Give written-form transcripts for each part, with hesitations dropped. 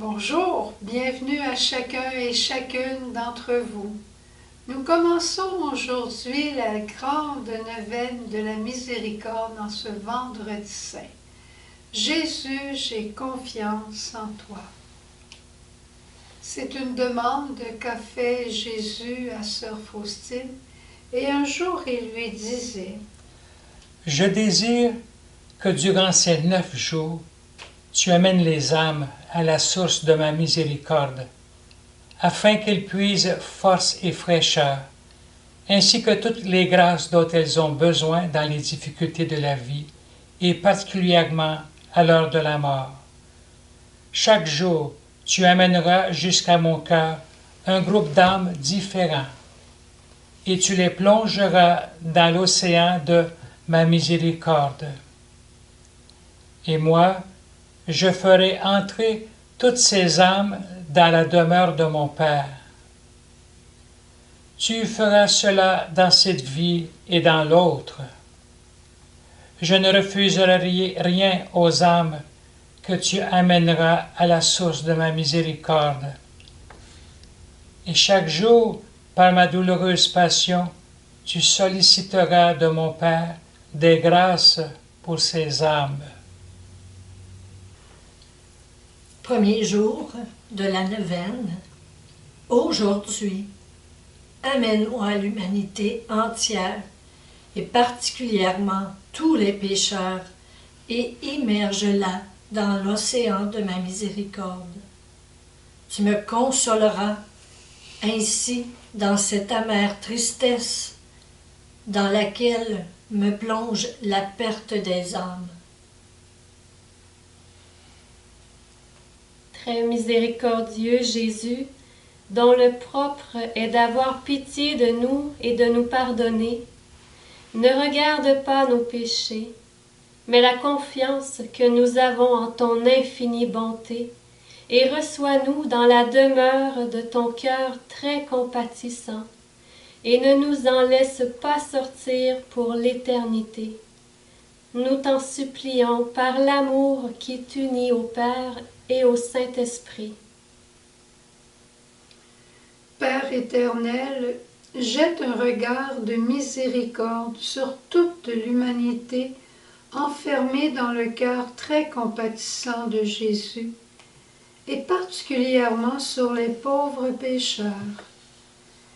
Bonjour, bienvenue à chacun et chacune d'entre vous. Nous commençons aujourd'hui la grande neuvaine de la miséricorde en ce vendredi saint. Jésus, j'ai confiance en toi. C'est une demande qu'a fait Jésus à sœur Faustine, et un jour il lui disait: Je désire que durant ces 9 jours, tu amènes les âmes à la source de ma miséricorde, afin qu'elles puisent force et fraîcheur, ainsi que toutes les grâces dont elles ont besoin dans les difficultés de la vie, et particulièrement à l'heure de la mort. Chaque jour, tu amèneras jusqu'à mon cœur un groupe d'âmes différents, et tu les plongeras dans l'océan de ma miséricorde. Et moi, je ferai entrer toutes ces âmes dans la demeure de mon Père. Tu feras cela dans cette vie et dans l'autre. Je ne refuserai rien aux âmes que tu amèneras à la source de ma miséricorde. Et chaque jour, par ma douloureuse passion, tu solliciteras de mon Père des grâces pour ces âmes. Premier jour de la neuvaine. Aujourd'hui, amène-moi l'humanité entière, et particulièrement tous les pécheurs, et immerge-la dans l'océan de ma miséricorde. Tu me consoleras ainsi dans cette amère tristesse dans laquelle me plonge la perte des âmes. Très miséricordieux Jésus, dont le propre est d'avoir pitié de nous et de nous pardonner, ne regarde pas nos péchés, mais la confiance que nous avons en ton infinie bonté, et reçois-nous dans la demeure de ton cœur très compatissant, et ne nous en laisse pas sortir pour l'éternité. Nous t'en supplions par l'amour qui t'unit au Père et au Saint-Esprit. Père éternel, jette un regard de miséricorde sur toute l'humanité enfermée dans le cœur très compatissant de Jésus, et particulièrement sur les pauvres pécheurs.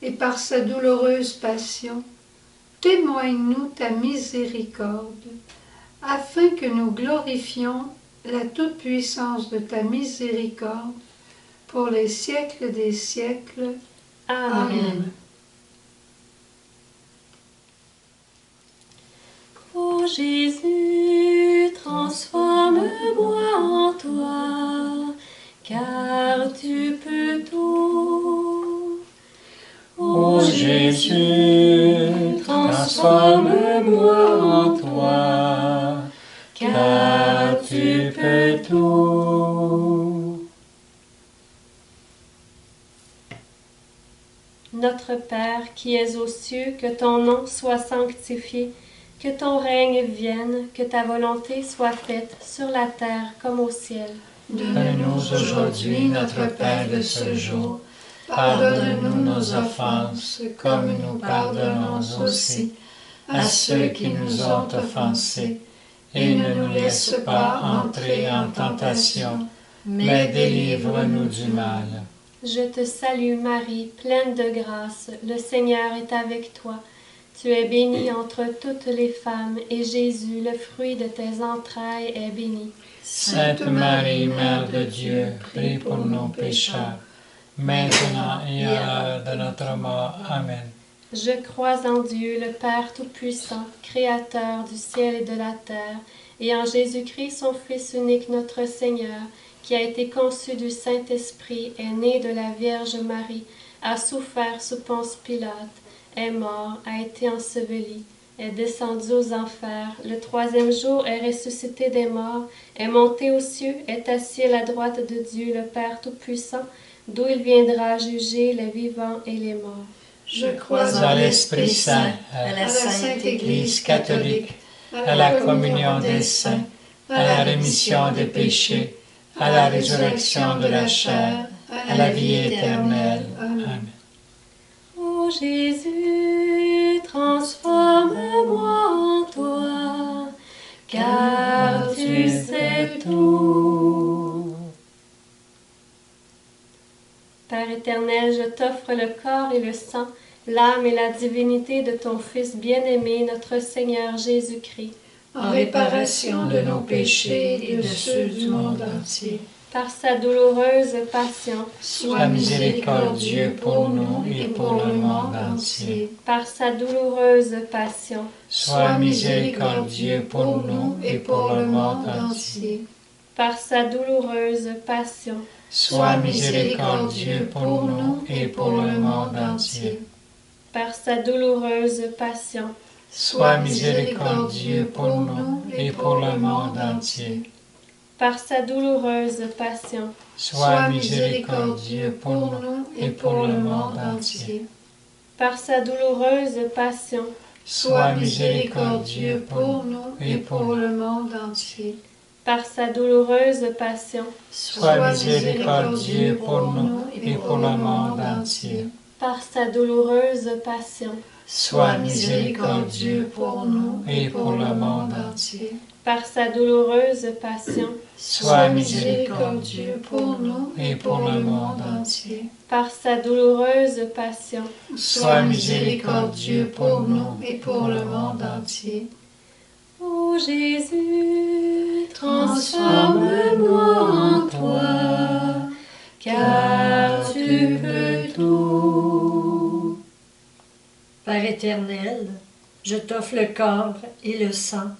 Et par sa douloureuse passion, témoigne-nous ta miséricorde, afin que nous glorifions la toute-puissance de ta miséricorde pour les siècles des siècles. Amen. Ô Jésus, transforme-moi en toi, car tu peux tout. Ô Jésus, transforme-moi en toi, car tu peux tout. Notre Père qui es aux cieux, que ton nom soit sanctifié, que ton règne vienne, que ta volonté soit faite sur la terre comme au ciel. Donne-nous aujourd'hui notre pain de ce jour. Pardonne-nous nos offenses, comme nous pardonnons aussi à ceux qui nous ont offensés. Et ne nous laisse pas entrer en tentation, mais délivre-nous du mal. Je te salue Marie, pleine de grâce, le Seigneur est avec toi. Tu es bénie entre toutes les femmes, et Jésus, le fruit de tes entrailles, est béni. Sainte Marie, Mère de Dieu, prie pour nos pécheurs, maintenant et à l'heure de notre mort. Amen. Je crois en Dieu, le Père Tout-Puissant, Créateur du ciel et de la terre, et en Jésus-Christ, son Fils unique, notre Seigneur, qui a été conçu du Saint-Esprit, est né de la Vierge Marie, a souffert sous Ponce Pilate, est mort, a été enseveli, est descendu aux enfers, le 3e jour est ressuscité des morts, est monté aux cieux, est assis à la droite de Dieu, le Père Tout-Puissant, d'où il viendra juger les vivants et les morts. Je crois En l'Esprit Saint, à la Sainte l'Église catholique, à la communion des saints, à la rémission des péchés, à la résurrection de la chair, à la vie éternelle. Amen. Ô Jésus, transforme-moi en toi, car tu sais tout. Père éternel, je t'offre le corps et le sang, l'âme et la divinité de ton Fils bien-aimé, notre Seigneur Jésus-Christ, en réparation de nos péchés et de ceux du monde entier. par sa douloureuse passion, Sois miséricordieux pour nous et pour le monde entier. par sa douloureuse passion, Sois miséricordieux pour nous et pour le monde entier. par sa douloureuse passion, Sois miséricordieux pour nous et pour le monde entier. par sa douloureuse passion, Sois miséricordieux pour nous et pour le monde entier. par sa douloureuse passion, Sois miséricordieux pour nous et pour le monde entier. par sa douloureuse passion, Sois miséricordieux pour nous et pour le monde entier. par sa douloureuse passion, Sois miséricordieux pour nous et pour le monde entier. par sa douloureuse passion, Sois miséricordieux pour nous et pour le monde entier. par sa douloureuse passion, Sois miséricordieux pour nous et pour le monde entier. par sa douloureuse passion, Sois miséricordieux pour nous et pour le monde entier. ô Jésus, transforme-moi en toi, car tu peux tout. Père éternel, je t'offre le corps et le sang,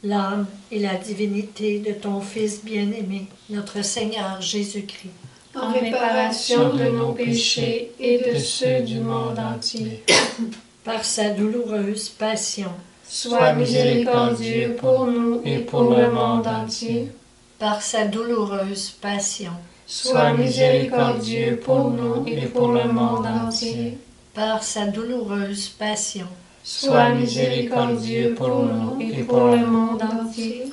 l'âme et la divinité de ton Fils bien-aimé, notre Seigneur Jésus-Christ, En réparation de nos péchés et de ceux du monde entier. par sa douloureuse passion, Sois miséricordieux pour nous et pour le monde entier. par sa douloureuse passion, Sois miséricordieux pour nous et pour le monde entier. par sa douloureuse passion, Sois miséricordieux pour nous et pour le monde entier.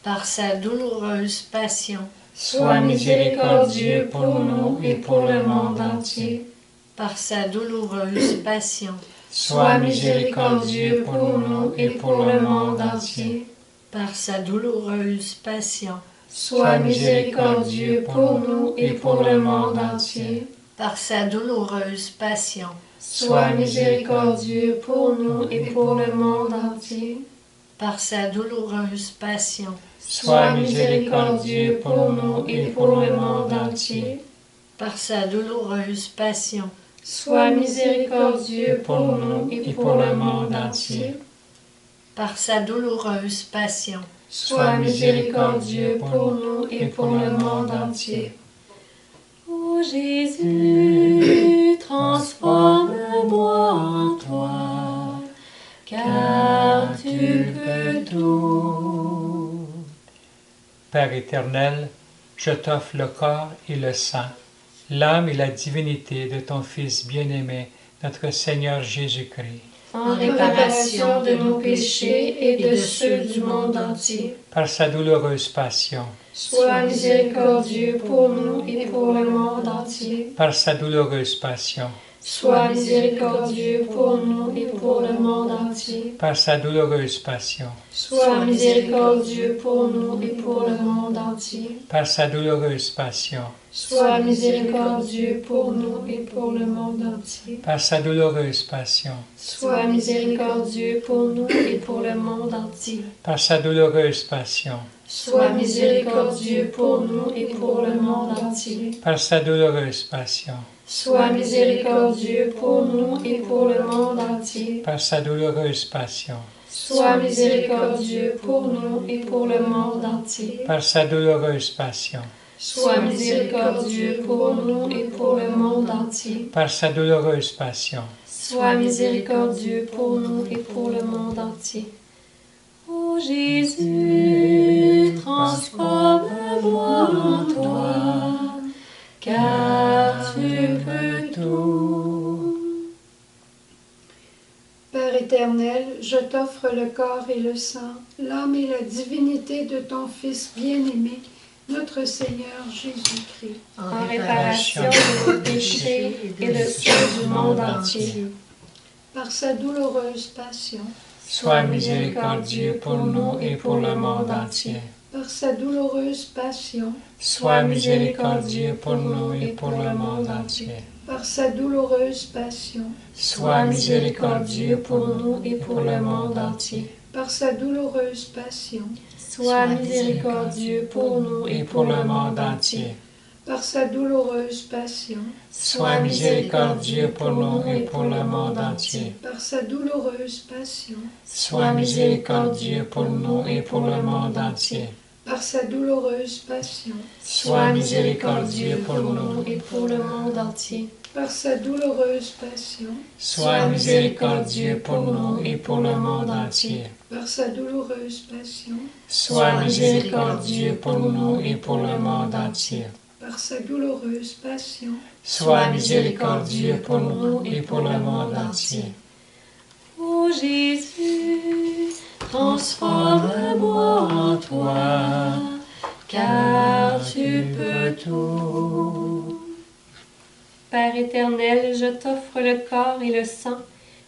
par sa douloureuse passion, Sois miséricordieux pour nous et pour le monde entier. par sa douloureuse passion, Sois miséricordieux pour nous et pour le monde entier. par sa douloureuse passion, Sois miséricordieux pour nous et pour le monde entier. par sa douloureuse passion, Sois miséricordieux pour nous et pour le monde entier. par sa douloureuse passion, Sois miséricordieux pour nous et pour le monde entier. par sa douloureuse passion, Sois miséricordieux pour nous et pour le monde entier. par sa douloureuse passion, Sois miséricordieux pour nous et pour le monde entier. Ô Jésus, transforme-moi en toi, car tu peux tout. Père éternel, je t'offre le corps et le sang, l'âme et la divinité de ton Fils bien-aimé, notre Seigneur Jésus-Christ, En réparation de nos péchés et de ceux du monde entier, par sa douloureuse passion, Sois miséricordieux pour nous et pour le monde entier. par sa douloureuse passion, Sois miséricordieux pour nous et pour le monde entier. par sa douloureuse passion, Sois miséricordieux pour nous et pour le monde entier. par sa douloureuse passion, Sois miséricordieux pour nous et pour le monde entier. par sa douloureuse passion, Sois miséricordieux pour nous et pour le monde entier. par sa douloureuse passion, Sois miséricordieux pour nous et pour le monde entier. par sa douloureuse passion, Sois miséricordieux pour nous et pour le monde entier. par sa douloureuse passion, Sois miséricordieux pour nous et pour le monde entier. par sa douloureuse passion, Sois miséricordieux pour nous et pour le monde entier. par sa douloureuse passion, Sois miséricordieux pour nous et pour le monde entier. Ô Jésus, transforme-moi en toi, car tu peux tout. Père éternel, je t'offre le corps et le sang, l'âme et la divinité de ton Fils bien-aimé, Notre Seigneur Jésus-Christ, en réparation de nos péchés et de ceux du monde entier. par sa douloureuse passion, Sois miséricordieux pour nous et pour le monde entier. par sa douloureuse passion, Sois miséricordieux pour nous et pour le monde entier. par sa douloureuse passion, Sois miséricordieux pour nous et pour le monde entier. par sa douloureuse passion, Sois miséricordieux pour nous Et pour le monde entier. par sa douloureuse passion, Sois miséricordieux pour nous et pour le monde entier. par sa douloureuse passion, Sois miséricordieux pour nous et pour le monde entier. par sa douloureuse passion, Sois miséricordieux pour nous et pour le monde entier. par sa douloureuse passion, Sois miséricordieux pour nous et pour le monde entier. par sa douloureuse passion, Sois miséricordieux pour nous et pour le monde entier. par sa douloureuse passion, Sois miséricordieux pour nous et pour le monde entier. Ô Jésus, transforme-moi en toi, car tu peux tout. Père éternel, je t'offre le corps et le sang,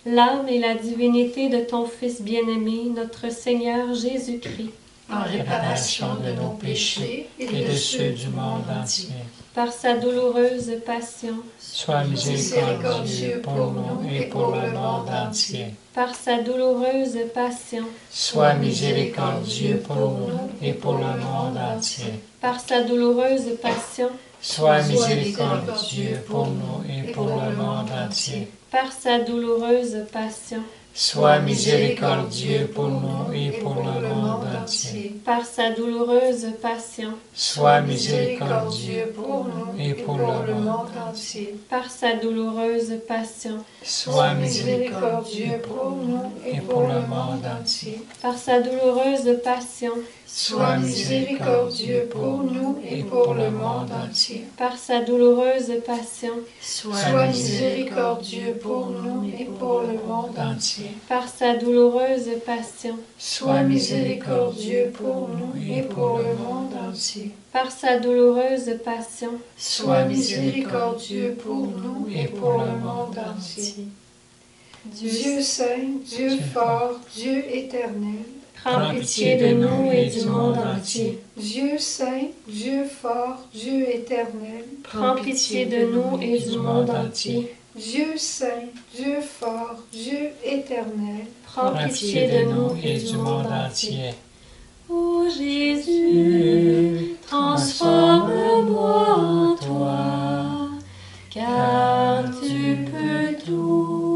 l'âme et la divinité de ton Fils bien-aimé, notre Seigneur Jésus-Christ, en réparation de nos péchés Et de ceux du monde entier. par sa douloureuse passion, Sois miséricordieux pour nous et pour le monde entier. par sa douloureuse passion, Sois miséricordieux pour nous et pour le monde entier. par sa douloureuse passion, Sois miséricordieux pour nous et pour le monde entier. par sa douloureuse passion, Sois miséricordieux pour nous et pour le monde entier. par sa douloureuse passion, Sois miséricordieux pour nous et pour le monde entier. par sa douloureuse passion, Sois miséricordieux pour nous et pour le monde entier. par sa douloureuse passion, sois miséricordieux pour nous et pour le monde entier. par sa douloureuse passion, Sois miséricordieux pour nous et pour le monde entier. par sa douloureuse passion, Sois miséricordieux pour nous et pour le monde entier. par sa douloureuse passion, Sois miséricordieux pour nous et pour le monde entier. Dieu saint, Dieu fort, Dieu éternel, prends pitié de nous et du monde entier. Dieu saint, Dieu fort, Dieu éternel, Prends pitié de nous et du monde entier. Dieu saint, Dieu fort, Dieu éternel, Prends pitié de nous et du monde entier. Ô Jésus, transforme-moi en toi, car tu peux tout.